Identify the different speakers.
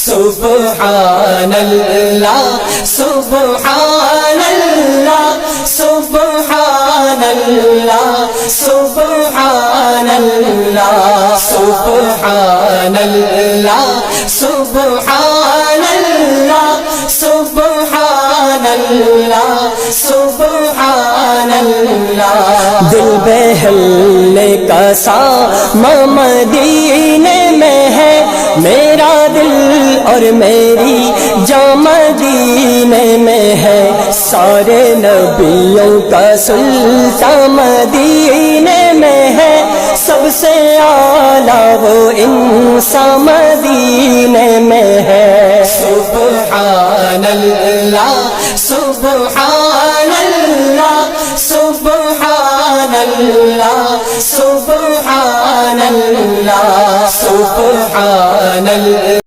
Speaker 1: सुब्हानल्लाह सुब्हानल्लाह सुब्हानल्लाह सुब्हानल्लाह सुब्हानल्लाह सुब्हानल्लाह सुब्हानल्लाह सुब्हानल्लाह। दिल बहलने का सामा मदीने में है, मेरा दिल और मेरी जान मदीने में है। सारे नबियों का सुल्तान मदीने में है, सबसे आला वो इंसान मदीने में है। सुब्हानल्लाह सुब्हानल्लाह सुब्हानल्लाह सुब्हानल्लाह सुब्हानल्लाह